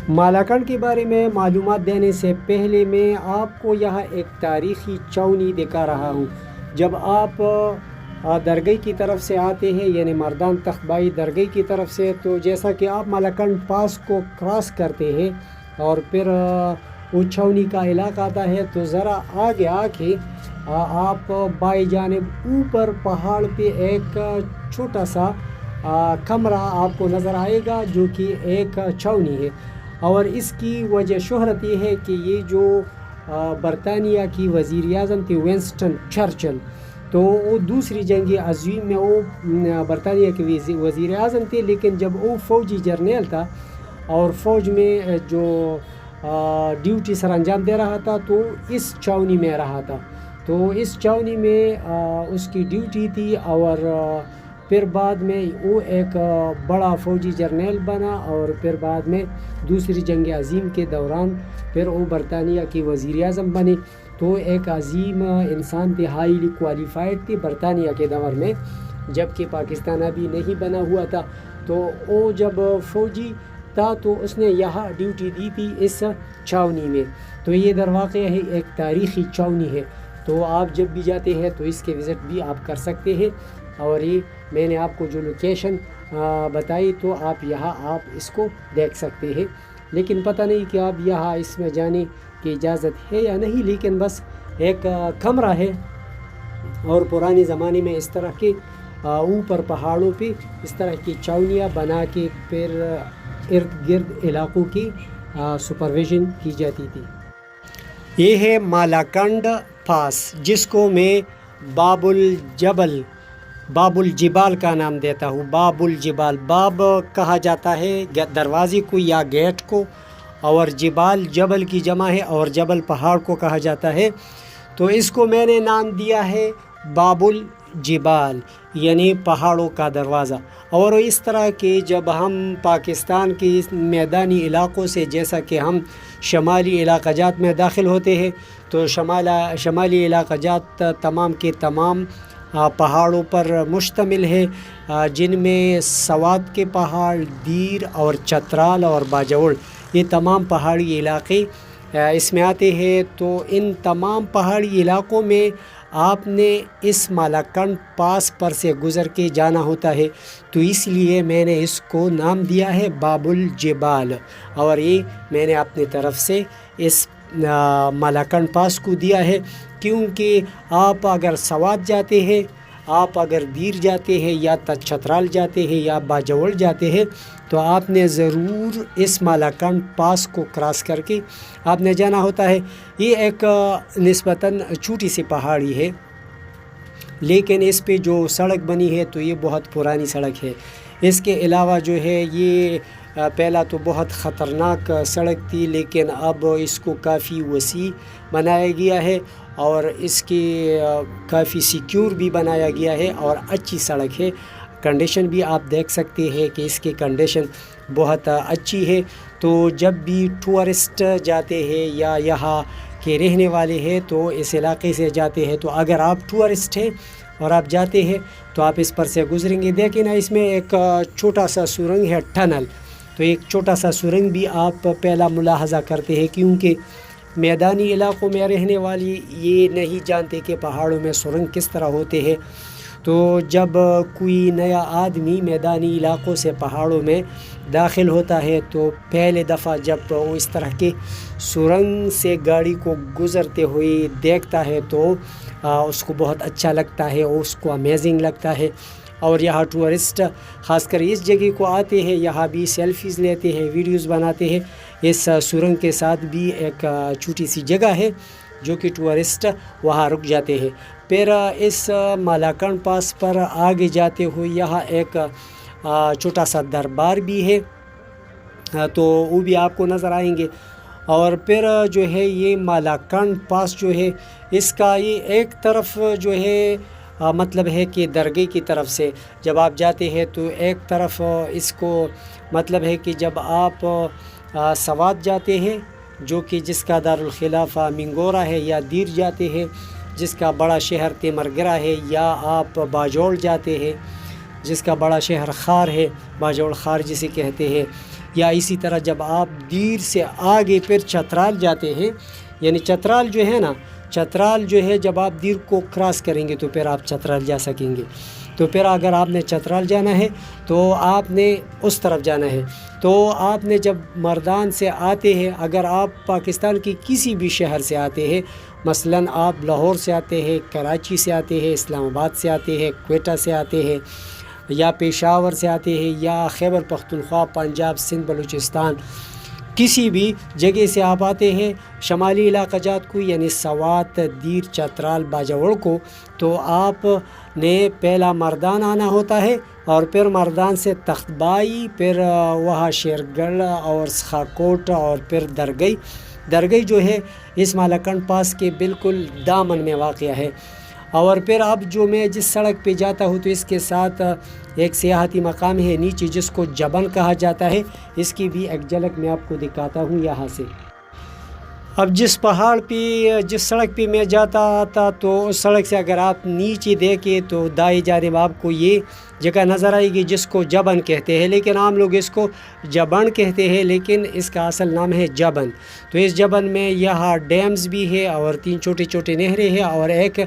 مالاکنڈ کے بارے میں معلومات دینے سے پہلے میں آپ کو یہاں ایک تاریخی چاؤنی دکھا رہا ہوں۔ جب آپ درگاہ کی طرف سے آتے ہیں، یعنی مردان تخبائی درگاہ کی طرف سے، تو جیسا کہ آپ مالاکنڈ پاس کو کراس کرتے ہیں اور پھر وہ چھاؤنی کا علاقہ آتا ہے، تو ذرا آگے آ کے آپ بائیں جانب اوپر پہاڑ پہ ایک چھوٹا سا کمرہ آپ کو نظر آئے گا، جو کہ ایک چھاؤنی ہے۔ اور اس کی وجہ شہرت یہ ہے کہ یہ جو برطانیہ کی وزیر اعظم تھے ونسٹن چرچل، تو وہ دوسری جنگ عظیم میں وہ برطانیہ کے وزیر اعظم تھے، لیکن جب وہ فوجی جرنیل تھا اور فوج میں جو ڈیوٹی سر انجام دے رہا تھا، تو اس چھاؤنی میں رہا تھا۔ تو اس چھاؤنی میں اس کی ڈیوٹی تھی، اور پھر بعد میں وہ ایک بڑا فوجی جرنیل بنا، اور پھر بعد میں دوسری جنگ عظیم کے دوران پھر وہ برطانیہ کی وزیر اعظم بنے۔ تو ایک عظیم انسان تھے، ہائیلی کوالیفائڈ تھے برطانیہ کے دور میں، جبکہ پاکستان ابھی نہیں بنا ہوا تھا۔ تو وہ جب فوجی تھا تو اس نے یہاں ڈیوٹی دی تھی اس چھاؤنی میں۔ تو یہ در واقع ہے ایک تاریخی چھاؤنی ہے، تو آپ جب بھی جاتے ہیں تو اس کے وزٹ بھی آپ کر سکتے ہیں۔ اور یہ میں نے آپ کو جو لوکیشن بتائی، تو آپ یہاں آپ اس کو دیکھ سکتے ہیں، لیکن پتہ نہیں کہ آپ یہاں اس میں جانے کی اجازت ہے یا نہیں، لیکن بس ایک کمرہ ہے۔ اور پرانے زمانے میں اس طرح کے اوپر پہاڑوں پہ اس طرح کی چھاؤنیاں بنا کے پھر ارد گرد علاقوں کی سپرویژن کی جاتی تھی۔ یہ ہے مالاکنڈ پاس، جس کو میں باب الجبال کا نام دیتا ہوں۔ باب الجبال، باب کہا جاتا ہے دروازے کو یا گیٹ کو، اور جبال جبل کی جمع ہے، اور جبل پہاڑ کو کہا جاتا ہے۔ تو اس کو میں نے نام دیا ہے باب الجبال، یعنی پہاڑوں کا دروازہ۔ اور اس طرح کے جب ہم پاکستان کے میدانی علاقوں سے، جیسا کہ ہم شمالی علاقہ جات میں داخل ہوتے ہیں، تو شمالی علاقہ جات تمام کے تمام پہاڑوں پر مشتمل ہے، جن میں سوات کے پہاڑ، دیر اور چترال اور باجوڑ، یہ تمام پہاڑی علاقے اس میں آتے ہیں۔ تو ان تمام پہاڑی علاقوں میں آپ نے اس مالاکنڈ پاس پر سے گزر کے جانا ہوتا ہے، تو اس لیے میں نے اس کو نام دیا ہے باب الجبال، اور یہ میں نے اپنی طرف سے اس مالاکنڈ پاس کو دیا ہے، کیونکہ آپ اگر سوات جاتے ہیں، آپ اگر دیر جاتے ہیں، یا چترال جاتے ہیں، یا باجوڑ جاتے ہیں، تو آپ نے ضرور اس مالاکنڈ پاس کو کراس کر کے آپ نے جانا ہوتا ہے۔ یہ ایک نسبتاً چھوٹی سی پہاڑی ہے، لیکن اس پہ جو سڑک بنی ہے تو یہ بہت پرانی سڑک ہے۔ اس کے علاوہ جو ہے یہ پہلا تو بہت خطرناک سڑک تھی، لیکن اب اس کو کافی وسیع بنایا گیا ہے، اور اس کی کافی سیکیور بھی بنایا گیا ہے، اور اچھی سڑک ہے۔ کنڈیشن بھی آپ دیکھ سکتے ہیں کہ اس کی کنڈیشن بہت اچھی ہے۔ تو جب بھی ٹورسٹ جاتے ہیں یا یہاں کے رہنے والے ہیں تو اس علاقے سے جاتے ہیں، تو اگر آپ ٹورسٹ ہیں اور آپ جاتے ہیں تو آپ اس پر سے گزریں گے۔ دیکھیں نا، اس میں ایک چھوٹا سا سرنگ ہے، ٹنل، تو ایک چھوٹا سا سرنگ بھی آپ پہلا ملاحظہ کرتے ہیں، کیونکہ میدانی علاقوں میں رہنے والی یہ نہیں جانتے کہ پہاڑوں میں سرنگ کس طرح ہوتے ہیں۔ تو جب کوئی نیا آدمی میدانی علاقوں سے پہاڑوں میں داخل ہوتا ہے، تو پہلے دفعہ جب وہ اس طرح کے سرنگ سے گاڑی کو گزرتے ہوئے دیکھتا ہے تو اس کو بہت اچھا لگتا ہے، اس کو امیزنگ لگتا ہے۔ اور یہاں ٹورسٹ خاص کر اس جگہ کو آتے ہیں، یہاں بھی سیلفیز لیتے ہیں، ویڈیوز بناتے ہیں۔ اس سرنگ کے ساتھ بھی ایک چھوٹی سی جگہ ہے جو کہ ٹورسٹ وہاں رک جاتے ہیں۔ پھر اس مالاکنڈ پاس پر آگے جاتے ہوئے یہاں ایک چھوٹا سا دربار بھی ہے، تو وہ بھی آپ کو نظر آئیں گے۔ اور پھر جو ہے یہ مالاکنڈ پاس جو ہے، اس کا یہ ایک طرف جو ہے مطلب ہے کہ درگاہ کی طرف سے جب آپ جاتے ہیں تو ایک طرف اس کو مطلب ہے کہ جب آپ سوات جاتے ہیں جو کہ جس کا دارالخلافہ منگورا ہے، یا دیر جاتے ہیں جس کا بڑا شہر تیمرگرہ ہے، یا آپ باجوڑ جاتے ہیں جس کا بڑا شہر خار ہے، باجوڑ خار جسے کہتے ہیں، یا اسی طرح جب آپ دیر سے آگے پھر چترال جاتے ہیں، یعنی چترال جو ہے نا، چترال جو ہے جب آپ دیر کو کراس کریں گے تو پھر آپ چترال جا سکیں گے۔ تو پھر اگر آپ نے چترال جانا ہے تو آپ نے اس طرف جانا ہے۔ تو آپ نے جب مردان سے آتے ہیں، اگر آپ پاکستان کی کسی بھی شہر سے آتے ہیں، مثلاً آپ لاہور سے آتے ہیں، کراچی سے آتے ہیں، اسلام آباد سے آتے ہیں، کوئٹہ سے آتے ہیں، یا پشاور سے آتے ہیں، یا خیبر پختونخوا، پنجاب، سندھ، بلوچستان، کسی بھی جگہ سے آپ آتے ہیں شمالی علاقہ جات کو، یعنی سوات، دیر، چترال، باجوڑ کو، تو آپ نے پہلا مردان آنا ہوتا ہے، اور پھر مردان سے تخت بائی، پھر وہاں شیرگڑھ اور سخاکوٹ، اور پھر درگئی۔ درگئی جو ہے اس مالاکنڈ پاس کے بالکل دامن میں واقع ہے۔ اور پھر اب جو میں جس سڑک پہ جاتا ہوں تو اس کے ساتھ ایک سیاحتی مقام ہے نیچے جس کو جبن کہا جاتا ہے، اس کی بھی ایک جھلک میں آپ کو دکھاتا ہوں یہاں سے۔ اب جس پہاڑ پہ جس سڑک پہ میں جاتا تھا تو اس سڑک سے اگر آپ نیچے دیکھیں تو دائیں جانب آپ کو یہ جگہ نظر آئے گی جس کو جبن کہتے ہیں، لیکن عام لوگ اس کو جبن کہتے ہیں، لیکن اس کا اصل نام ہے جبن۔ تو اس جبن میں یہاں ڈیمز بھی ہے اور 3 چھوٹے چھوٹے نہریں ہیں، اور ایک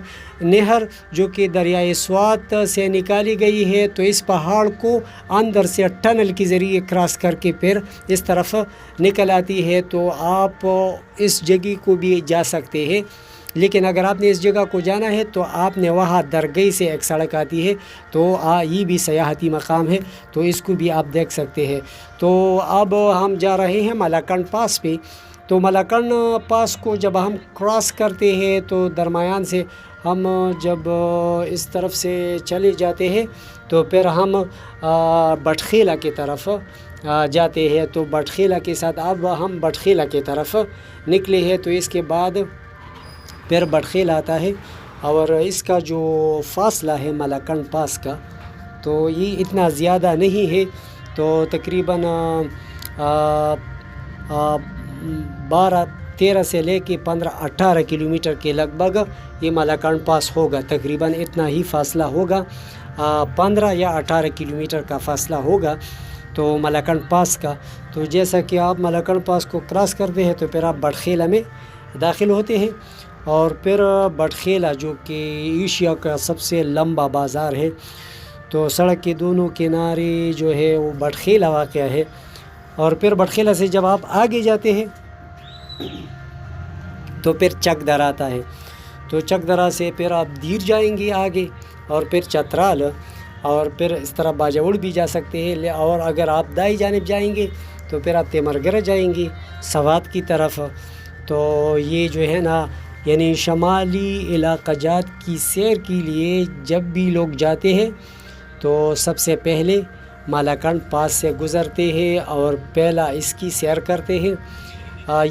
نہر جو کہ دریائے سوات سے نکالی گئی ہے، تو اس پہاڑ کو اندر سے ٹنل کے ذریعے کراس کر کے پھر اس طرف نکل آتی ہے۔ تو آپ اس جگہ کو بھی جا سکتے ہیں، لیکن اگر آپ نے اس جگہ کو جانا ہے تو آپ نے وہاں درگئی سے ایک سڑک آتی ہے، تو یہ بھی سیاحتی مقام ہے، تو اس کو بھی آپ دیکھ سکتے ہیں۔ تو اب ہم جا رہے ہیں مالاکنڈ پاس پہ۔ تو مالاکنڈ پاس کو جب ہم کراس کرتے ہیں تو درمیان سے ہم جب اس طرف سے چلے جاتے ہیں تو پھر ہم بٹخیلا کی طرف جاتے ہیں۔ تو بٹخیلا کے ساتھ اب ہم بٹخیلا کی طرف نکلے ہیں، تو اس کے بعد پھر بٹخیلا آتا ہے، اور اس کا جو فاصلہ ہے مالاکنڈ پاس کا تو یہ اتنا زیادہ نہیں ہے، تو تقریباً 13 سے لے کے 18 کلومیٹر کے لگ بھگ یہ مالاکنڈ پاس ہوگا، تقریباً اتنا ہی فاصلہ ہوگا، 15 یا 18 کلومیٹر کا فاصلہ ہوگا تو مالاکنڈ پاس کا۔ تو جیسا کہ آپ مالاکنڈ پاس کو کراس کرتے ہیں تو پھر آپ بٹخیلا میں داخل ہوتے ہیں، اور پھر بٹخیلا جو کہ ایشیا کا سب سے لمبا بازار ہے، تو سڑک کے دونوں کنارے جو ہے وہ بٹخیلا واقع ہے۔ اور پھر بٹخیلا سے جب آپ آگے جاتے ہیں تو پھر چک درہ آتا ہے، تو چک درہ سے پھر آپ دیر جائیں گے آگے، اور پھر چترال، اور پھر اس طرح باجوڑ بھی جا سکتے ہیں، اور اگر آپ دائیں جانب جائیں گے تو پھر آپ تیمرگرہ جائیں گے سوات کی طرف۔ تو یہ جو ہے نا، یعنی شمالی علاقہ جات کی سیر کے لیے جب بھی لوگ جاتے ہیں تو سب سے پہلے مالاکنڈ پاس سے گزرتے ہیں اور پہلا اس کی سیر کرتے ہیں۔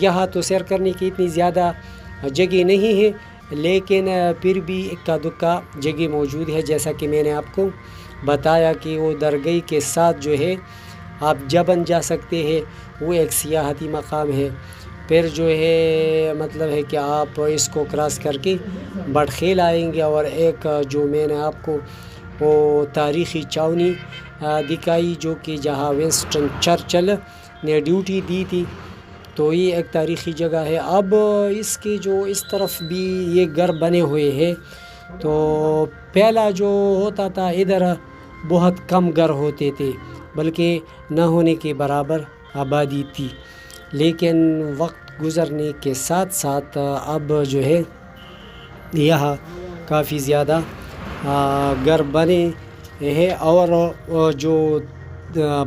یہاں تو سیر کرنے کی اتنی زیادہ جگہ نہیں ہے، لیکن پھر بھی اکا دکا جگہ موجود ہے، جیسا کہ میں نے آپ کو بتایا کہ وہ درگئی کے ساتھ جو ہے آپ جبن جا سکتے ہیں، وہ ایک سیاحتی مقام ہے۔ پھر جو ہے مطلب ہے کہ آپ اس کو کراس کر کے بٹخیل آئیں گے، اور ایک جو میں نے آپ کو وہ تاریخی چھاؤنی دکھائی جو کہ جہاں ونسٹن چرچل نے ڈیوٹی دی تھی، تو یہ ایک تاریخی جگہ ہے۔ اب اس کے جو اس طرف بھی یہ گھر بنے ہوئے ہیں، تو پہلا جو ہوتا تھا ادھر بہت کم گھر ہوتے تھے، بلکہ نہ ہونے کے برابر آبادی تھی، لیکن وقت گزرنے کے ساتھ ساتھ اب جو ہے یہاں کافی زیادہ گھر بنے ہیں۔ اور جو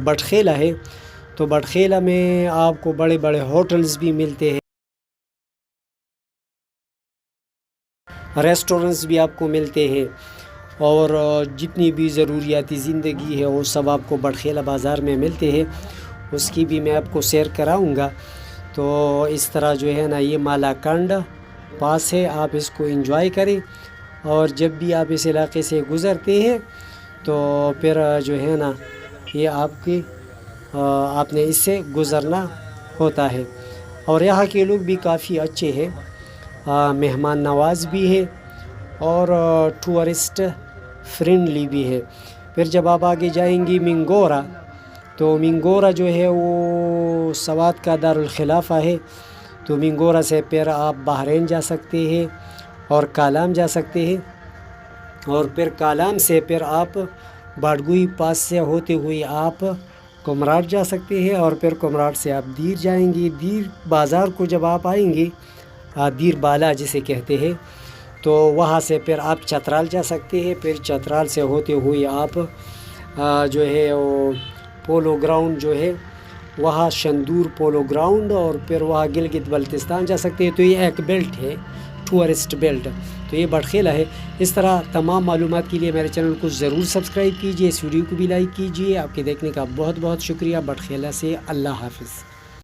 بٹخیلا ہے تو بٹخیلا میں آپ کو بڑے بڑے ہوٹلز بھی ملتے ہیں، ریسٹورنٹس بھی آپ کو ملتے ہیں، اور جتنی بھی ضروریاتی زندگی ہے وہ سب آپ کو بٹخیلا بازار میں ملتے ہیں، اس کی بھی میں آپ کو سیر کراؤں گا۔ تو اس طرح جو ہے نا یہ مالاکنڈ پاس ہے، آپ اس کو انجوائے کریں، اور جب بھی آپ اس علاقے سے گزرتے ہیں تو پھر جو ہے نا یہ آپ نے اس سے گزرنا ہوتا ہے۔ اور یہاں کے لوگ بھی کافی اچھے ہیں، مہمان نواز بھی ہے، اور ٹورسٹ فرینڈلی بھی ہے۔ پھر جب آپ آگے جائیں گی منگورا، تو منگورا جو ہے وہ سوات کا دارالخلافہ ہے، تو منگورا سے پھر آپ بحرین جا سکتے ہیں اور کالام جا سکتے ہیں، اور پھر کالام سے پھر آپ باڑگوئی پاس سے ہوتے ہوئے آپ کمراٹ جا سکتے ہیں، اور پھر کمراٹ سے آپ دیر جائیں گے۔ دیر بازار کو جب آپ آئیں گے، دیر بالا جسے کہتے ہیں، تو وہاں سے پھر آپ چترال جا سکتے ہیں۔ پھر چترال سے ہوتے ہوئے آپ جو ہے وہ پولو گراؤنڈ جو ہے وہاں شندور پولو گراؤنڈ، اور پھر وہاں گلگت بلتستان جا سکتے ہیں۔ تو یہ ایک بیلٹ ہے، ٹورسٹ بیلٹ، تو یہ بڑخیلہ ہے۔ اس طرح تمام معلومات کے لیے میرے چینل کو ضرور سبسکرائب کیجئے، اس ویڈیو کو بھی لائک کیجئے۔ آپ کے دیکھنے کا بہت بہت شکریہ۔ بڑخیلہ سے اللہ حافظ۔